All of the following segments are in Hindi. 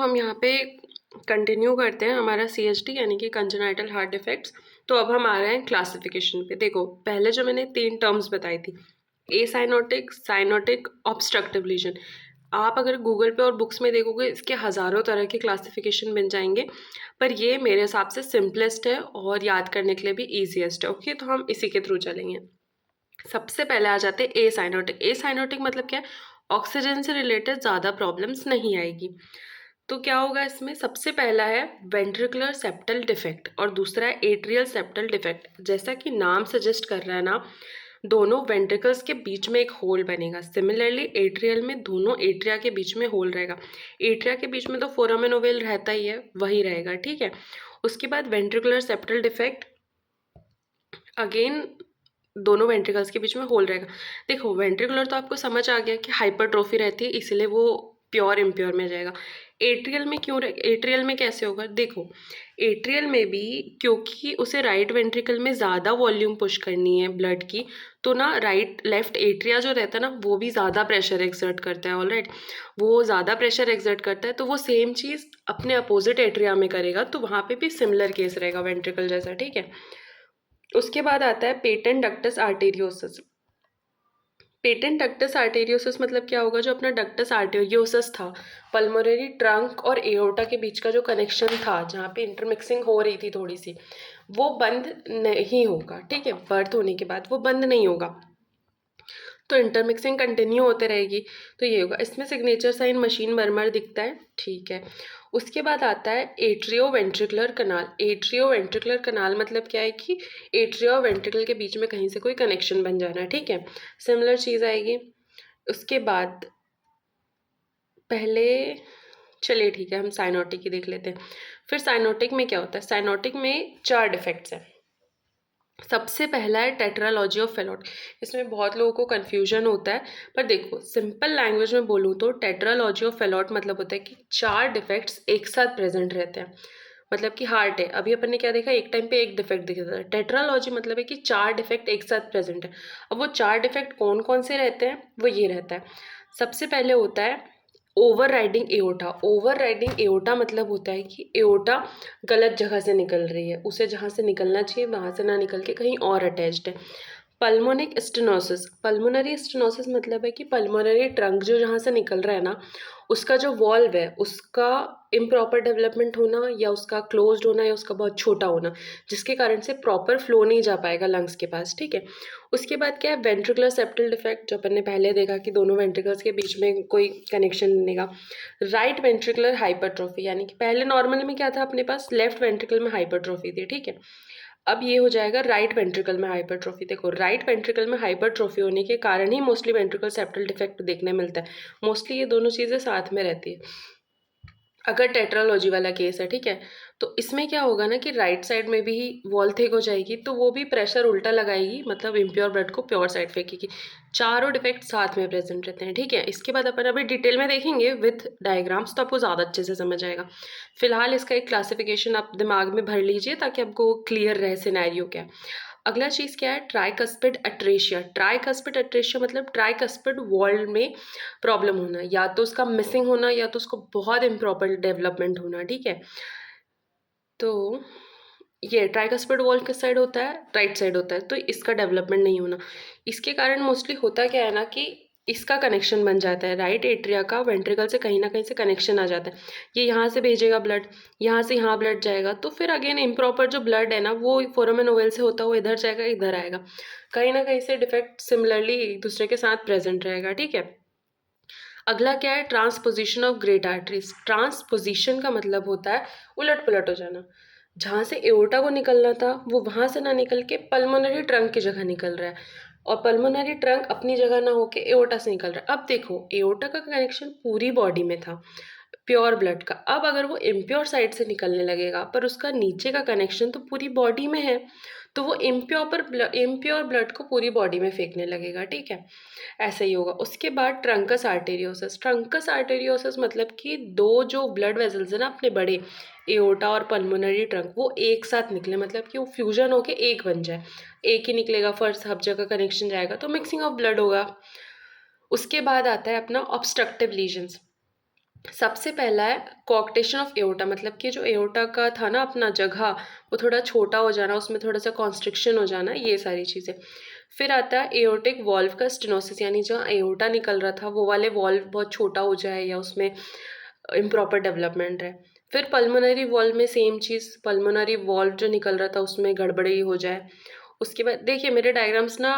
हम यहाँ पे कंटिन्यू करते हैं हमारा CHD यानी कि कंजेनाइटल हार्ट डिफेक्ट्स। तो अब हम आ रहे हैं क्लासिफिकेशन पे। देखो, पहले जो मैंने 3 टर्म्स बताई थी, एसाइनोटिक, साइनोटिक, ऑब्स्ट्रक्टिव लीजन। आप अगर गूगल पे और बुक्स में देखोगे इसके हज़ारों तरह के क्लासिफिकेशन मिल जाएंगे, पर ये मेरे हिसाब से सिंपलेस्ट है और याद करने के लिए भी ईजीएस्ट है। ओके, तो हम इसी के थ्रू चलेंगे। सबसे पहले आ जाते हैं एसाइनोटिक। एसाइनोटिक मतलब क्या है? ऑक्सीजन से रिलेटेड ज़्यादा प्रॉब्लम्स नहीं आएगी। तो क्या होगा इसमें? सबसे पहला है वेंट्रिकुलर सेप्टल डिफेक्ट और दूसरा है एट्रियल सेप्टल डिफेक्ट। जैसा कि नाम सजेस्ट कर रहा है ना, दोनों वेंट्रिकल्स के बीच में एक होल बनेगा। सिमिलरली एट्रियल में दोनों एट्रिया के बीच में होल रहेगा। एट्रिया के बीच में तो फोरामेन ओवल रहता ही है, वही रहेगा, ठीक है। उसके बाद वेंट्रिकुलर सेप्टल डिफेक्ट, अगेन दोनों वेंट्रिकल्स के बीच में होल रहेगा। देखो, वेंट्रिकुलर तो आपको समझ आ गया कि हाइपरट्रोफी रहती है, इसलिए वो प्योर इम्प्योर में जाएगा। एट्रियल में क्यों एट्रियल में कैसे होगा? देखो, एट्रियल में भी क्योंकि उसे राइट वेंट्रिकल में ज़्यादा वॉल्यूम पुश करनी है ब्लड की, तो ना राइट लेफ्ट एट्रिया जो रहता है ना, वो भी ज़्यादा प्रेशर एक्सर्ट करता है। ऑलराइट, वो ज़्यादा प्रेशर एक्सर्ट करता है, तो वो सेम चीज़ अपने अपोजिट एट्रिया में करेगा, तो वहाँ पे भी सिमिलर केस रहेगा वेंट्रिकल जैसा, ठीक है। उसके बाद आता है patent ductus arteriosus. Patent ductus arteriosus मतलब क्या होगा? जो अपना डक्टस आर्टेरियोसिस था, पल्मोनरी ट्रंक और एओर्टा के बीच का जो कनेक्शन था, जहाँ पे इंटरमिक्सिंग हो रही थी थोड़ी सी, वो बंद नहीं होगा, ठीक है। बर्थ होने के बाद वो बंद नहीं होगा, तो इंटरमिक्सिंग कंटिन्यू होते रहेगी। तो ये होगा। इसमें सिग्नेचर साइन मशीन मरमर दिखता है, ठीक है। उसके बाद आता है एट्रियो वेंट्रिकुलर कनाल। एट्रियो वेंट्रिकुलर कनाल मतलब क्या है कि एट्रियो वेंट्रिकल के बीच में कहीं से कोई कनेक्शन बन जाना, ठीक है। सिमिलर चीज़ आएगी। उसके बाद पहले चलिए ठीक है, हम साइनोटिक ही देख लेते हैं। फिर साइनोटिक में क्या होता है? साइनोटिक में 4 डिफेक्ट्स हैं। सबसे पहला है टेट्रालॉजी ऑफ फेलोट। इसमें बहुत लोगों को कन्फ्यूजन होता है, पर देखो सिंपल लैंग्वेज में बोलूँ तो टेट्रालॉजी ऑफ फेलोट मतलब होता है कि 4 डिफेक्ट्स एक साथ प्रेजेंट रहते हैं। मतलब कि हार्ट है, अभी अपन ने क्या देखा, एक टाइम पे एक डिफेक्ट दिखा था। टेट्रालॉजी मतलब है कि 4 डिफेक्ट एक साथ प्रेजेंट है। अब वो 4 डिफेक्ट कौन कौन से रहते हैं? वो ये रहता है। सबसे पहले होता है over riding aorta. Over riding aorta मतलब होता है कि एओटा गलत जगह से निकल रही है, उसे जहाँ से निकलना चाहिए वहाँ से ना निकल के कहीं और अटैच्ड है। Pulmonic stenosis. पल्मोनरी स्टेनोसिस मतलब है कि पल्मोनरी ट्रंक जो जहाँ से निकल रहा है ना, उसका जो वॉल्व है उसका इम्प्रॉपर डेवलपमेंट होना, या उसका क्लोज्ड होना, या उसका बहुत छोटा होना, जिसके कारण से प्रॉपर फ्लो नहीं जा पाएगा लंग्स के पास, ठीक है। उसके बाद क्या है? वेंट्रिकुलर सेप्टल डिफेक्ट, जो अपन ने पहले देखा कि दोनों वेंट्रिकल्स के बीच में कोई कनेक्शन बनेगा। राइट वेंट्रिकुलर हाइपरट्रोफी, यानी कि पहले नॉर्मल में क्या था अपने पास? लेफ्ट वेंट्रिकल में हाइपरट्रोफी थी, ठीक है। अब ये हो जाएगा राइट वेंट्रिकल में हाइपरट्रोफी। देखो, राइट वेंट्रिकल में हाइपरट्रोफी होने के कारण ही मोस्टली वेंट्रिकल सेप्टल डिफेक्ट देखने मिलता है। मोस्टली ये दोनों चीज़ें साथ में रहती है अगर टेट्रालॉजी वाला केस है, ठीक है। तो इसमें क्या होगा ना कि राइट साइड में भी वॉल थिक हो जाएगी, तो वो भी प्रेशर उल्टा लगाएगी, मतलब इम्प्योर ब्लड को प्योर साइड फेंकेगी। चारों डिफेक्ट साथ में प्रेजेंट रहते हैं, ठीक है। इसके बाद अपन अभी डिटेल में देखेंगे विथ डायग्राम्स, तो आपको ज़्यादा अच्छे से समझ आएगा। फिलहाल इसका एक क्लासिफिकेशन आप दिमाग में भर लीजिए ताकि आपको क्लियर रहे सिनेरियो क्या है। अगला चीज़ क्या है? Tricuspid atresia. ट्राइकस्पिड अट्रेशिया मतलब ट्राइकस्पिड वॉल में प्रॉब्लम होना, या तो उसका मिसिंग होना, या तो उसको बहुत इम्प्रॉपर डेवलपमेंट होना, ठीक है। तो ये ट्राइकस्पिड वॉल किस साइड होता है? राइट साइड होता है, तो इसका डेवलपमेंट नहीं होना। इसके कारण मोस्टली होता क्या है ना कि इसका कनेक्शन बन जाता है, राइट एट्रिया का वेंट्रिकल से कहीं ना कहीं से कनेक्शन आ जाता है। ये यहाँ से भेजेगा ब्लड, यहाँ से यहाँ ब्लड जाएगा, तो फिर अगेन इम्प्रॉपर जो ब्लड है ना, वो फोरामेन ओवल से होता हुआ इधर जाएगा, इधर आएगा, कहीं ना कहीं से डिफेक्ट सिमिलरली एक दूसरे के साथ प्रेजेंट रहेगा, ठीक है। अगला क्या है? Transposition of great arteries. Transposition का मतलब होता है उलट पुलट हो जाना। जहाँ से एओर्टा को निकलना था वो वहाँ से ना निकल के पल्मोनरी ट्रंक की जगह निकल रहा है, और पल्मोनरी ट्रंक अपनी जगह ना होके एओर्टा से निकल रहा है। अब देखो, एओर्टा का कनेक्शन पूरी बॉडी में था प्योर ब्लड का। अब अगर वो इम्प्योर साइड से निकलने लगेगा, पर उसका नीचे का कनेक्शन तो पूरी बॉडी में है, तो वो इम्प्योर ब्लड को पूरी बॉडी में फेंकने लगेगा, ठीक है। ऐसे ही होगा। उसके बाद ट्रंकस आर्टेरियोसिस। ट्रंकस आर्टेरियोसिस मतलब कि दो जो ब्लड वेसल्स है ना अपने बड़े, एओर्टा और पल्मोनरी ट्रंक, वो एक साथ निकले, मतलब कि वो फ्यूजन होके एक बन जाए। एक ही निकलेगा, फर्स्ट हब जगह कनेक्शन जाएगा, तो मिक्सिंग ऑफ ब्लड होगा। उसके बाद आता है अपना ऑब्स्ट्रक्टिव लीजन्स। सबसे पहला है कोऑक्टेशन ऑफ एओर्टा, मतलब कि जो एओर्टा का था ना अपना जगह, वो थोड़ा छोटा हो जाना, उसमें थोड़ा सा कॉन्स्ट्रिक्शन हो जाना, ये सारी चीज़ें। फिर आता है एओर्टिक वॉल्व का स्टेनोसिस, यानी जहाँ एओर्टा निकल रहा था वो वाले वॉल्व बहुत छोटा हो जाए या उसमें इम्प्रॉपर डेवलपमेंट है। फिर पल्मोनरी वॉल्व में सेम चीज़, पल्मोनरी वॉल्व जो निकल रहा था उसमें गड़बड़ी हो जाए। उसके बाद देखिए मेरे डायग्राम्स ना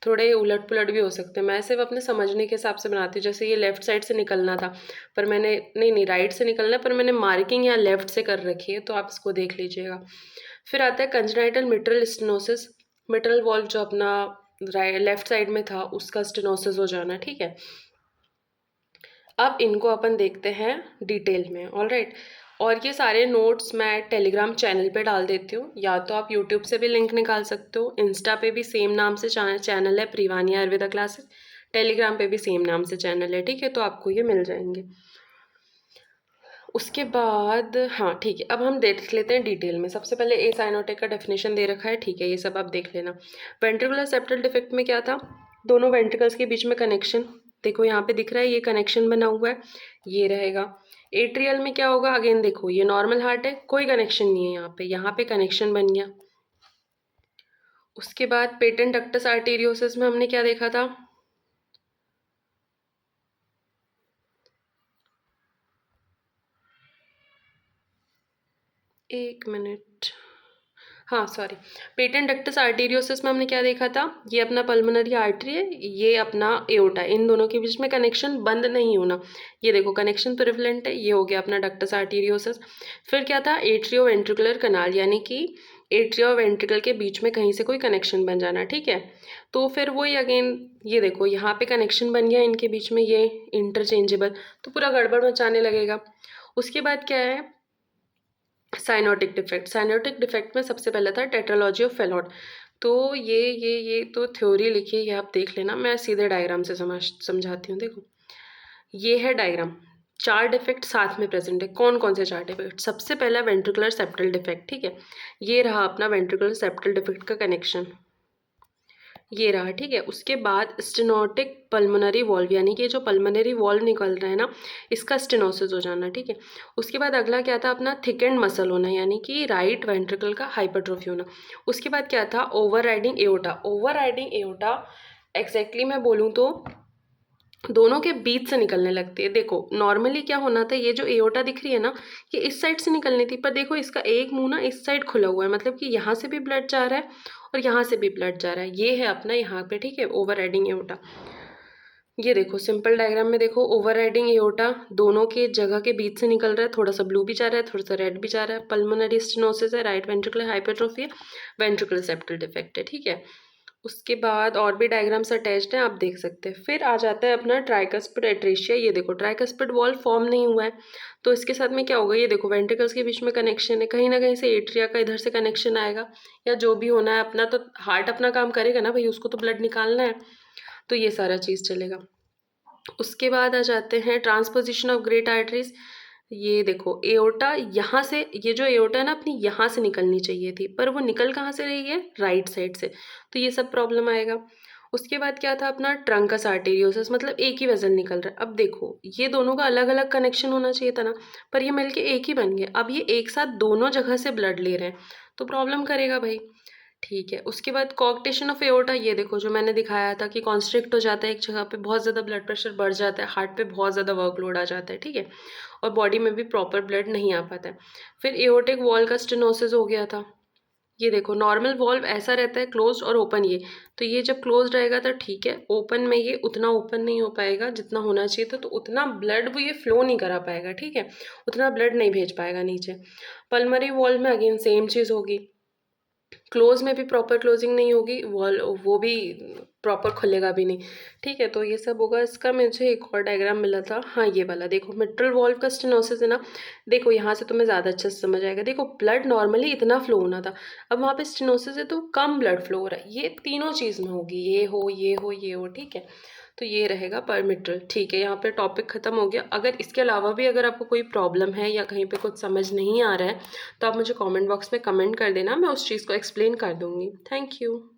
थोड़े उलट पुलट भी हो सकते हैं, मैं सिर्फ अपने समझने के हिसाब से बनाती हूँ। जैसे ये लेफ्ट साइड से निकलना था पर मैंने नहीं राइट से निकलना है, पर मैंने मार्किंग यहाँ लेफ्ट से कर रखी है, तो आप इसको देख लीजिएगा। फिर आता है congenital mitral stenosis, mitral valve जो अपना लेफ्ट साइड में था उसका स्टेनोसिस हो जाना, ठीक है। अब इनको अपन देखते हैं डिटेल में, ऑलराइट। और ये सारे नोट्स मैं टेलीग्राम चैनल पे डाल देती हूँ, या तो आप यूट्यूब से भी लिंक निकाल सकते हो, इंस्टा पे भी सेम नाम से चैनल है प्रिवानी आयुर्वेदा क्लासेस, टेलीग्राम पे भी सेम नाम से चैनल है, ठीक है, तो आपको ये मिल जाएंगे। उसके बाद हाँ ठीक है, अब हम देख लेते हैं डिटेल में। सबसे पहले ए साइनोटिक का डेफिनेशन दे रखा है, ठीक है, ये सब आप देख लेना। वेंट्रिकुलर सेप्टल डिफेक्ट में क्या था, दोनों वेंट्रिकल्स के बीच में कनेक्शन, देखो यहाँ पे दिख रहा है ये कनेक्शन बना हुआ है, ये रहेगा। एट्रियल में क्या होगा, अगेन देखो ये नॉर्मल हार्ट है, कोई कनेक्शन नहीं है यहाँ पे कनेक्शन बन गया। उसके बाद पेटेंट डक्टस आर्टेरियोसिस में हमने क्या देखा था, एक मिनट, हाँ सॉरी, पेटेंट डक्टस आर्टेरियोसिस में हमने क्या देखा था, ये अपना पल्मोनरी आर्टरी है, ये अपना एओर्टा, इन दोनों के बीच में कनेक्शन बंद नहीं होना, ये देखो कनेक्शन प्रिवलेंट है, ये हो गया अपना डक्टस आर्टेरियोसिस। फिर क्या था, एट्रियो वेंट्रिकुलर कनाल, यानी कि एट्रिया और वेंट्रिकल के बीच में कहीं से कोई कनेक्शन बन जाना, ठीक है। तो फिर वही अगेन ये देखो यहाँ पे कनेक्शन बन गया इनके बीच में, ये इंटरचेंजेबल, तो पूरा गड़बड़ मचाने लगेगा। उसके बाद क्या है, साइनोटिक डिफेक्ट, साइनोटिक डिफेक्ट में सबसे पहला था टेट्रालॉजी ऑफ फेलोट। तो ये तो थ्योरी लिखी है, ये आप देख लेना, मैं सीधे डायग्राम से समझाती हूँ। देखो ये है डायग्राम, चार डिफेक्ट साथ में प्रेजेंट है। कौन कौन से चार डिफेक्ट, सबसे पहला वेंट्रिकुलर सेप्टल डिफेक्ट, ठीक है, ये रहा अपना वेंट्रिकुलर सेप्टल डिफेक्ट का कनेक्शन, ये रहा, ठीक है। उसके बाद स्टेनोटिक पल्मोनरी वॉल्व, यानी कि जो पल्मोनरी वॉल्व निकल रहा है ना, इसका स्टेनोसिस हो जाना, ठीक है। उसके बाद अगला क्या था, अपना थिकेंड मसल होना, यानी कि राइट वेंट्रिकल का हाइपरट्रोफी होना। उसके बाद क्या था, over riding aorta, over riding aorta exactly मैं बोलूँ तो दोनों के बीच से निकलने लगती है। देखो नॉर्मली क्या होना था, ये जो एओर्टा दिख रही है ना, ये इस साइड से निकलनी थी, पर देखो इसका एक मुंह ना इस साइड खुला हुआ है, मतलब कि यहाँ से भी ब्लड जा रहा है और यहाँ से भी ब्लड जा रहा है, ये है अपना यहाँ पे, ठीक है, ओवर राइडिंग एओर्टा। ये देखो सिंपल डायग्राम में देखो, ओवर राइडिंग एओर्टा दोनों के जगह के बीच से निकल रहा है, थोड़ा सा ब्लू भी जा रहा है, थोड़ा सा रेड भी जा रहा है। पल्मोनरी स्टेनोसिस है, राइट वेंट्रिकुलर हाइपरट्रोफी है, वेंट्रिकुलर सेप्टल डिफेक्ट है, ठीक है। उसके बाद और भी डायग्राम्स अटैच्ड हैं, आप देख सकते हैं। फिर आ जाता है अपना ट्राइकस्पिड एट्रेशिया, ये देखो ट्राइकस्पिड वॉल्व फॉर्म नहीं हुआ है, तो इसके साथ में क्या होगा, ये देखो वेंट्रिकल्स के बीच में कनेक्शन है, कहीं ना कहीं से एट्रिया का इधर से कनेक्शन आएगा, या जो भी होना है अपना, तो हार्ट अपना काम करेगा ना भाई, उसको तो ब्लड निकालना है, तो ये सारा चीज़ चलेगा। उसके बाद आ जाते हैं ट्रांसपोजिशन ऑफ ग्रेट आर्टरीज, ये देखो एओर्टा यहाँ से, ये जो एओर्टा है ना अपनी यहाँ से निकलनी चाहिए थी, पर वो निकल कहाँ से रही है, राइट साइड से, तो ये सब प्रॉब्लम आएगा। उसके बाद क्या था अपना ट्रंकस आर्टेरियोसिस, मतलब एक ही वेसल निकल रहा है। अब देखो ये दोनों का अलग अलग कनेक्शन होना चाहिए था ना, पर ये मिलके एक ही बन गए, अब ये एक साथ दोनों जगह से ब्लड ले रहे हैं, तो प्रॉब्लम करेगा भाई, ठीक है। उसके बाद कॉक्टेशन ऑफ एओर्टा, ये देखो जो मैंने दिखाया था कि कॉन्स्ट्रिक्ट हो जाता है एक जगह पे, बहुत ज़्यादा ब्लड प्रेशर बढ़ जाता है, हार्ट पे बहुत ज़्यादा वर्कलोड आ जाता है, ठीक है, और बॉडी में भी प्रॉपर ब्लड नहीं आ पाता है। फिर एओर्टिक वॉल का स्टेनोसिस हो गया था, ये देखो नॉर्मल वॉल्व ऐसा रहता है क्लोज और ओपन, ये तो ये जब क्लोज रहेगा तो ठीक है, ओपन में ये उतना ओपन नहीं हो पाएगा जितना होना चाहिए था, तो उतना ब्लड वो ये फ्लो नहीं करा पाएगा, ठीक है, उतना ब्लड नहीं भेज पाएगा नीचे। पल्मरी वॉल्व में अगेन सेम चीज़ होगी, क्लोज में भी प्रॉपर क्लोजिंग नहीं होगी, वॉल वो भी प्रॉपर खुलेगा भी नहीं, ठीक है, तो ये सब होगा। इसका मुझे एक और डायग्राम मिला था, हाँ ये वाला देखो, मिट्रल वॉल्व का स्टेनोसिस है ना, देखो यहाँ से तुम्हें ज़्यादा अच्छे से समझ आएगा। देखो ब्लड नॉर्मली इतना फ्लो होना था, अब वहाँ पे स्टेनोसिस है तो कम ब्लड फ्लो हो रहा है, ये तीनों चीज़ में होगी, ये हो ये हो ये हो, ठीक है, तो ये रहेगा पर मिट्रल, ठीक है। यहाँ पे टॉपिक ख़त्म हो गया। अगर इसके अलावा भी अगर आपको कोई प्रॉब्लम है या कहीं पे कुछ समझ नहीं आ रहा है, तो आप मुझे कमेंट बॉक्स में कमेंट कर देना, मैं उस चीज़ को एक्सप्लेन कर दूँगी। Thank you.